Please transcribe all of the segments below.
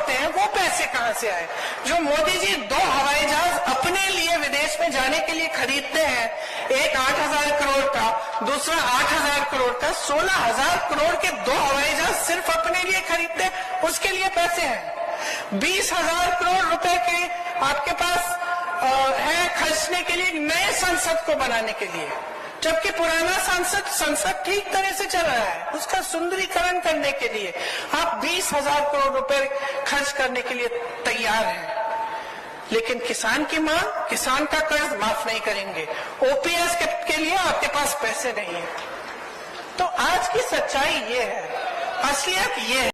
होते हैं वो पैसे कहां से आए? जो मोदी जी 2 हवाई जहाज अपने लिए विदेश में जाने के लिए खरीदते हैं, एक 8,000 करोड़ का, दूसरा 8,000 करोड़ का, 16,000 करोड़ के 2 हवाई जहाज सिर्फ अपने लिए खरीदते हैं, उसके लिए पैसे हैं। 20,000 करोड़ रुपए के आपके पास है खर्चने के लिए नए संसद को बनाने के लिए, जबकि पुराना संसद ठीक तरह से चल रहा है। उसका सुंदरीकरण करने के लिए आप 20,000 करोड़ रुपए खर्च करने के लिए तैयार हैं, लेकिन किसान की मांग, किसान का कर्ज माफ नहीं करेंगे। ओपीएस के लिए आपके पास पैसे नहीं है। तो आज की सच्चाई ये है, असलियत ये है।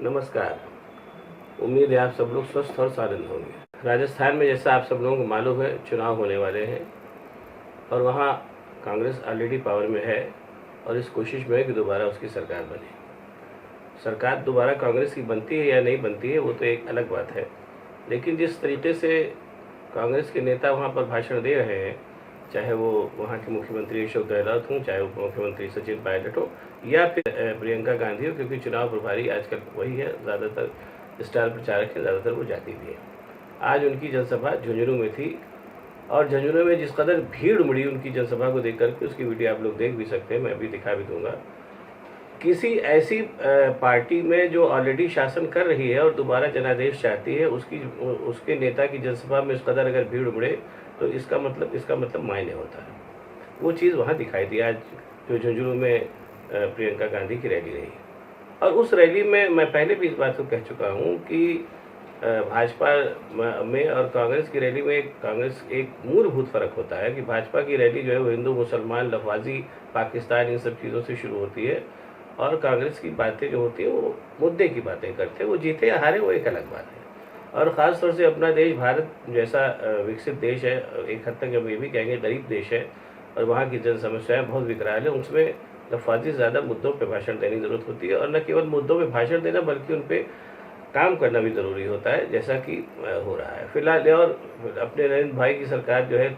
नमस्कार, उम्मीद है आप सब लोग स्वस्थ और सानंद होंगे। राजस्थान में जैसा आप सब लोगों को मालूम है चुनाव होने वाले हैं और वहाँ कांग्रेस ऑलरेडी पावर में है और इस कोशिश में है कि दोबारा उसकी सरकार बने। सरकार दोबारा कांग्रेस की बनती है या नहीं बनती है वो तो एक अलग बात है, लेकिन जिस तरीके से कांग्रेस के नेता वहाँ पर भाषण दे रहे हैं, चाहे वो वहाँ के मुख्यमंत्री अशोक गहलोत हों, चाहे उप मुख्यमंत्री सचिन पायलट हो या फिर प्रियंका गांधी हो, क्योंकि चुनाव प्रभारी आजकल वही है, ज़्यादातर स्टार प्रचारक है, ज़्यादातर वो जाती भी है। आज उनकी जनसभा झुंझुनू में थी और झुंझुनू में जिस कदर भीड़ उमड़ी उनकी जनसभा को देख करके, उसकी वीडियो आप लोग देख भी सकते हैं, मैं अभी दिखा भी दूंगा। किसी ऐसी पार्टी में जो ऑलरेडी शासन कर रही है और दोबारा जनादेश चाहती है, उसके नेता की जनसभा में इस कदर अगर भीड़ उमड़े तो इसका मतलब मायने होता है। वो चीज़ वहाँ दिखाई दी आज जो झुंझुनू में प्रियंका गांधी की रैली रही। और उस रैली में मैं पहले भी इस बात को कह चुका हूँ कि भाजपा में और कांग्रेस की रैली में कांग्रेस एक मूलभूत फ़र्क होता है कि भाजपा की रैली जो है वो हिंदू मुसलमान, लफाजी, पाकिस्तान, इन सब चीज़ों से शुरू होती है और कांग्रेस की बातें जो होती हैं वो मुद्दे की बातें करते हैं। वो जीते या हारे वो एक अलग बात है। और ख़ास तौर से अपना देश भारत जैसा विकसित देश है, एक हद तक हम ये भी कहेंगे गरीब देश है और वहाँ की जन समस्याएँ बहुत विकराल है, उसमें लफाजी ज़्यादा मुद्दों पर भाषण देने की ज़रूरत होती है और न केवल मुद्दों पर भाषण देना बल्कि उन पर काम करना भी ज़रूरी होता है, जैसा कि हो रहा है फिलहाल। और अपने नरेंद्र भाई की सरकार जो है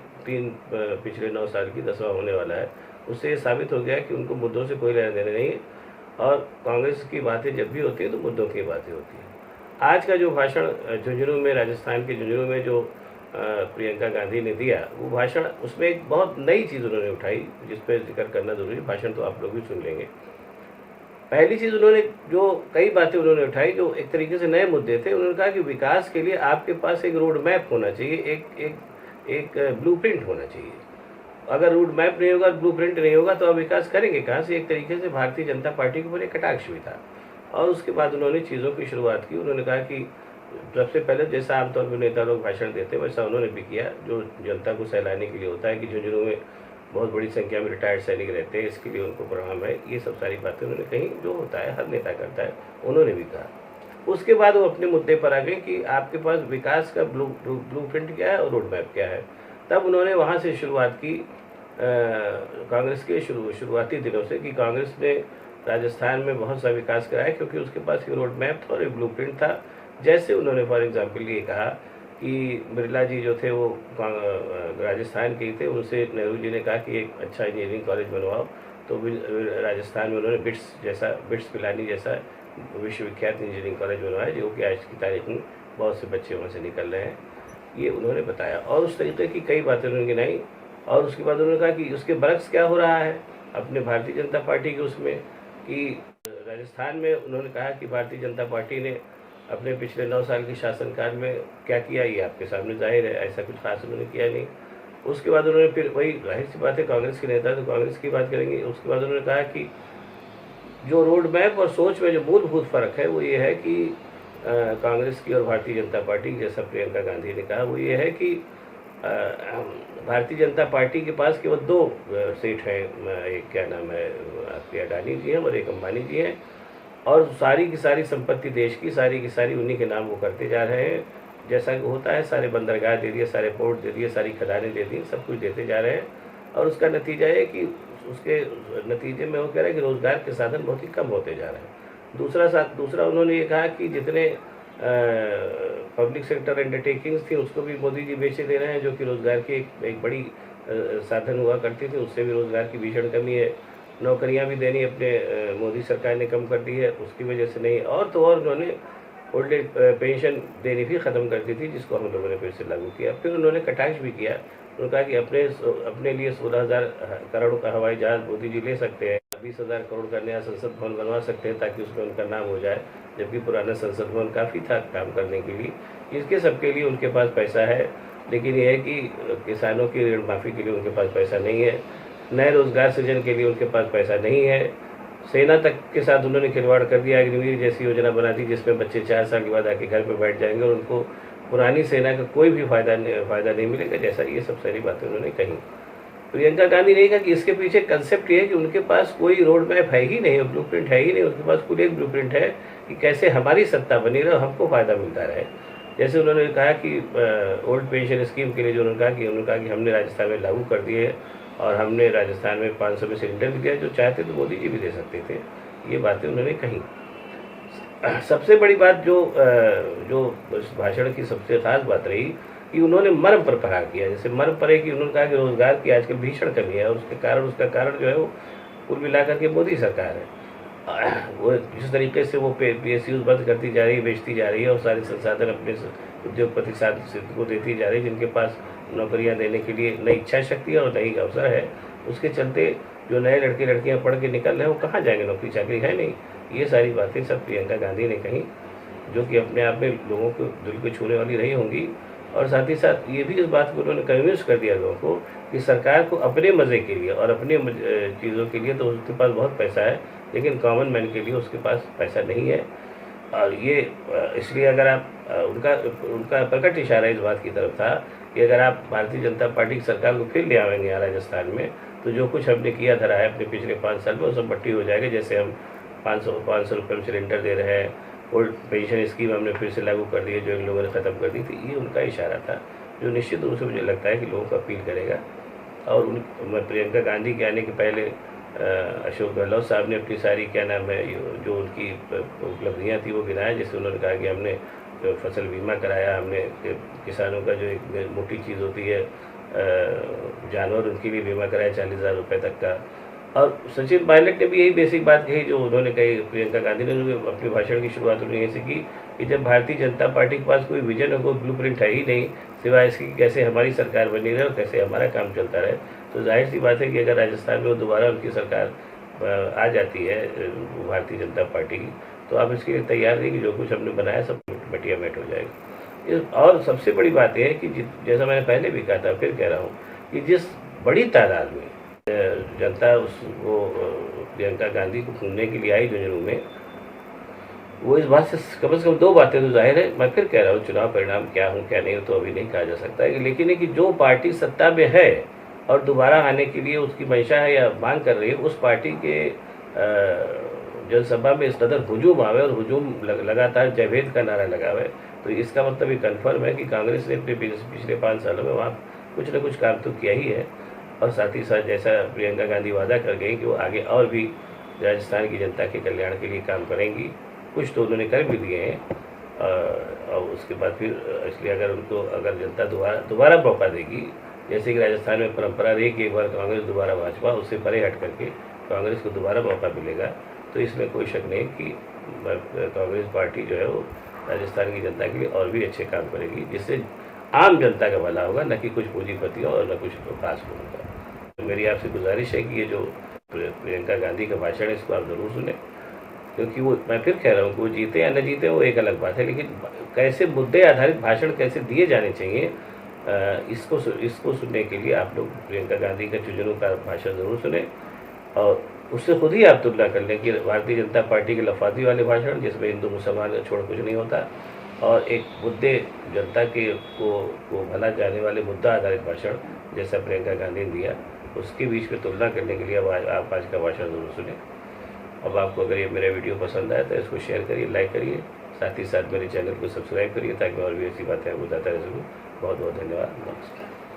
पिछले 9 साल की 10वां होने वाला है, उससे ये साबित हो गया कि उनको मुद्दों से कोई लेना देना नहीं है और कांग्रेस की बातें जब भी होती है तो मुद्दों की बातें होती हैं। आज का जो भाषण झुंझुनू में, राजस्थान के झुंझुनू में जो प्रियंका गांधी ने दिया, वो भाषण, उसमें एक बहुत नई चीज़ उन्होंने उठाई जिस पर जिक्र करना ज़रूरी है। भाषण तो आप लोग भी सुन लेंगे। पहली चीज़ उन्होंने जो कई बातें उन्होंने उठाई जो एक तरीके से नए मुद्दे थे। उन्होंने कहा कि विकास के लिए आपके पास एक रोड मैप होना चाहिए, एक ब्लूप्रिंट होना चाहिए। अगर रोड मैप नहीं होगा, ब्लूप्रिंट नहीं होगा तो आप विकास करेंगे कहाँ से? एक तरीके से भारतीय जनता पार्टी के ऊपर एक कटाक्ष भी था। और उसके बाद उन्होंने चीज़ों की शुरुआत की। उन्होंने कहा कि सबसे पहले जैसा आमतौर पर नेता लोग भाषण देते हैं वैसा उन्होंने भी किया, जो जनता को सहलाने के लिए होता है कि झुंझुनू में बहुत बड़ी संख्या में रिटायर्ड सैनिक रहते हैं, इसके लिए उनको प्रणाम है। ये सब सारी बातें उन्होंने कही, जो होता है हर नेता करता है, उन्होंने भी कहा। उसके बाद वो अपने मुद्दे पर आ गए कि आपके पास विकास का ब्लूप्रिंट क्या है और रोड मैप क्या है। तब उन्होंने वहाँ से शुरुआत की कांग्रेस के शुरुआती दिनों से कि कांग्रेस ने राजस्थान में बहुत सा विकास कराया क्योंकि उसके पास एक रोड मैप था और एक ब्लूप्रिंट था। जैसे उन्होंने फॉर एग्जाम्पल ये कहा कि बिरला जी जो थे वो राजस्थान के ही थे, उनसे नेहरू जी ने कहा कि एक अच्छा इंजीनियरिंग कॉलेज बनवाओ, तो राजस्थान में उन्होंने बिट्स पिलानी जैसा विश्वविख्यात इंजीनियरिंग कॉलेज बनवाया, जो कि आज की तारीख में बहुत से बच्चे वहाँ से निकल रहे हैं। ये उन्होंने बताया और उस तरीके की कई बातें उन्होंने गिनाई। और उसके बाद उन्होंने कहा कि उसके बरक्स क्या हो रहा है अपने भारतीय जनता पार्टी के उसमें, कि राजस्थान में उन्होंने कहा कि भारतीय जनता पार्टी ने अपने पिछले 9 साल के शासनकाल में क्या किया, ये आपके सामने जाहिर है, ऐसा कुछ खास उन्होंने किया नहीं। उसके बाद उन्होंने फिर वही जाहिर सी बात है, कांग्रेस के नेता तो कांग्रेस की बात करेंगे। उसके बाद उन्होंने कहा कि जो रोड मैप और सोच में जो मूलभूत फ़र्क है वो ये है कि कांग्रेस की और भारतीय जनता पार्टी, जैसा प्रियंका गांधी ने कहा, वो ये है कि भारतीय जनता पार्टी के पास केवल 2 सीट हैं, एक क्या नाम है आपके अडानी जी हैं और एक अंबानी जी हैं, और सारी की सारी संपत्ति देश की सारी की सारी उन्हीं के नाम वो करते जा रहे हैं। जैसा कि होता है, सारे बंदरगाह दे दिए, सारे पोर्ट दे दिए, सारी खदानें दे दी, सब कुछ देते जा रहे हैं। और उसका नतीजा है कि उसके नतीजे में वो कह रहे हैं कि रोज़गार के साधन बहुत ही कम होते जा रहे हैं। दूसरा उन्होंने ये कहा कि जितने पब्लिक सेक्टर अंडरटेकिंग्स थी उसको भी मोदी जी बेचे दे रहे हैं, जो कि रोज़गार की एक बड़ी साधन हुआ करती थी, उससे भी रोज़गार की भीषण कमी है। नौकरियां भी देनी अपने मोदी सरकार ने कम कर दी है, उसकी वजह से नहीं। और तो और उन्होंने ओल्ड एज पेंशन देनी भी ख़त्म कर दी थी, जिसको हम लोगों ने फिर से लागू किया। फिर उन्होंने कटाक्ष भी किया, उन्होंने कहा कि अपने लिए 16,000 करोड़ का हवाई जहाज़ मोदी जी ले सकते हैं, 20,000 करोड़ का नया संसद भवन बनवा सकते हैं ताकि उसमें उनका नाम हो जाए, जबकि पुराना संसद भवन काफ़ी था काम करने के लिए। इसके सबके लिए उनके पास पैसा है, लेकिन यह है कि किसानों की ऋण माफ़ी के लिए उनके पास पैसा नहीं है, नए रोजगार सृजन के लिए उनके पास पैसा नहीं है। सेना तक के साथ उन्होंने खिलवाड़ कर दिया, अग्निवीर जैसी योजना बना दी जिसमें बच्चे 4 साल के बाद आके घर पे बैठ जाएंगे और उनको पुरानी सेना का कोई भी फायदा नहीं मिलेगा, जैसा ये सब सारी बातें उन्होंने कही। प्रियंका गांधी ने कहा कि इसके पीछे कंसेप्ट ये है कि उनके पास कोई रोड मैप है ही नहीं, ब्लूप्रिंट है ही नहीं, उनके पास कुल एक ब्लूप्रिंट है कि कैसे हमारी सत्ता बनी रहे और हमको फायदा मिलता रहे। जैसे उन्होंने कहा कि ओल्ड पेंशन स्कीम के लिए जो उन्होंने कहा कि हमने राजस्थान में लागू कर दिए और हमने राजस्थान में 500 में सिलेंडर भी दिया, जो चाहते तो मोदी जी भी दे सकते थे। ये बातें उन्होंने कही। सबसे बड़ी बात जो भाषण की सबसे खास बात रही कि उन्होंने मर्म पर प्रहार किया। जैसे मर्म पर है कि उन्होंने कहा कि रोजगार की आजकल भीषण कमी है और उसका कारण जो है वो कुल मिलाकर के मोदी सरकार है। वो जिस तरीके से वो PSUs बंद करती जा रही है, बेचती जा रही है और सारे संसाधन अपने उद्योगपति साथी को देती जा रही है, जिनके पास नौकरियां देने के लिए नई इच्छा शक्ति और नई अवसर है, उसके चलते जो नए लड़के लड़कियां पढ़ के निकल रहे हैं वो कहाँ जाएंगे, नौकरी चाकरी है नहीं। ये सारी बातें सब प्रियंका गांधी ने कही, जो कि अपने आप में लोगों को दिल को छूने वाली रही होंगी। और साथ ही साथ ये भी इस बात को उन्होंने कन्विंस कर दिया लोगों को कि सरकार को अपने मज़े के लिए और अपने चीज़ों के लिए तो उसके पास बहुत पैसा है, लेकिन कॉमन मैन के लिए उसके पास पैसा नहीं है। और ये इसलिए अगर आप उनका प्रकट इशारा इस बात की तरफ था कि अगर आप भारतीय जनता पार्टी की सरकार को फिर ले आएंगे यहाँ राजस्थान में, तो जो कुछ हमने किया धरा है अपने पिछले 5 साल में वो सब मट्टी हो जाएगा। जैसे हम 500 रुपये में सिलेंडर दे रहे हैं, ओल्ड पेंशन स्कीम हमने फिर से लागू कर दी है जो इन लोगों ने ख़त्म कर दी थी। ये उनका इशारा था जो निश्चित रूप से मुझे लगता है कि लोगों को अपील करेगा। और प्रियंका गांधी के आने के पहले अशोक गहलोत साहब ने अपनी सारी जो उनकी उपलब्धियां थी वो गिनाया। जैसे उन्होंने कहा कि हमने फसल बीमा कराया, हमने किसानों का जो एक मोटी चीज़ होती है जानवर, उनके लिए बीमा कराया 40,000 रुपये तक का। और सचिन पायलट ने भी यही बेसिक बात कही जो उन्होंने कही, प्रियंका गांधी ने अपने भाषण की शुरुआत उन्होंने ऐसे की कि जब भारतीय जनता पार्टी के पास कोई विजन और कोई ब्लूप्रिंट है ही नहीं सिवाय इसकी कैसे हमारी सरकार बनी रहे और कैसे हमारा काम चलता रहे, तो जाहिर सी बात है कि अगर राजस्थान में वो दोबारा उनकी सरकार आ जाती है भारतीय जनता पार्टी की, तो आप इसके लिए तैयार नहीं कि जो कुछ हमने बनाया सब मटिया मेट हो जाएगा। और सबसे बड़ी बात यह है कि जैसा मैंने पहले भी कहा था, फिर कह रहा हूँ कि जिस बड़ी तादाद में जनता उसको प्रियंका गांधी को सुनने के लिए आई झुंझुनू में, वो इस बात से कम 2 बातें तो जाहिर है। मैं फिर कह रहा हूँ चुनाव परिणाम क्या हूँ क्या नहीं हो तो अभी नहीं कहा जा सकता है, लेकिन है कि जो पार्टी सत्ता में है और दोबारा आने के लिए उसकी मंशा है या मांग कर रही है, उस पार्टी के जनसभा में इस कदर हुजूम आवे और हुजूम लगातार जयभेद का नारा लगावे, तो इसका मतलब ये कन्फर्म है कि कांग्रेस ने अपने पिछले 5 सालों में वहाँ कुछ न कुछ काम तो किया ही है। और साथ ही साथ जैसा प्रियंका गांधी वादा कर गई कि वो आगे और भी राजस्थान की जनता के कल्याण के लिए काम करेंगी, कुछ तो उन्होंने कर भी दिए हैं। और उसके बाद फिर इसलिए अगर जनता दोबारा मौका देगी, जैसे कि राजस्थान में परंपरा रही कि एक बार कांग्रेस दोबारा भाजपा, उससे परे हट करके कांग्रेस को दोबारा मौका मिलेगा, तो इसमें कोई शक नहीं कि कांग्रेस पार्टी जो है वो राजस्थान की जनता के लिए और भी अच्छे काम करेगी, जिससे आम जनता का भला होगा, न कि कुछ पूंजीपतियों और न कुछ खास लोगों का। तो मेरी आपसे गुजारिश है कि ये जो प्रियंका गांधी का भाषण है इसको आप ज़रूर सुने, क्योंकि वो, मैं फिर कह रहा हूँ कि वो जीते या न जीते वो एक अलग बात है, लेकिन कैसे मुद्दे आधारित भाषण कैसे दिए जाने चाहिए इसको सुनने के लिए आप लोग प्रियंका गांधी का झुंझुनू का भाषण ज़रूर सुने और उससे खुद ही आप तुलना कर लें कि भारतीय जनता पार्टी के लफादी वाले भाषण जिसमें हिंदू मुसलमान छोड़ कुछ नहीं होता और एक मुद्दे जनता को भला जाने वाले मुद्दा आधारित भाषण जैसा प्रियंका गांधी ने दिया, उसके बीच में तुलना करने के लिए अब आप आज का भाषण ज़रूर सुने। अब आपको अगर ये मेरा वीडियो पसंद आया तो इसको शेयर करिए, लाइक करिए, साथ ही साथ मेरे चैनल को सब्सक्राइब करिए ताकि और भी ऐसी बातें बताता रह सकूँ। बहुत बहुत धन्यवाद, नमस्कार।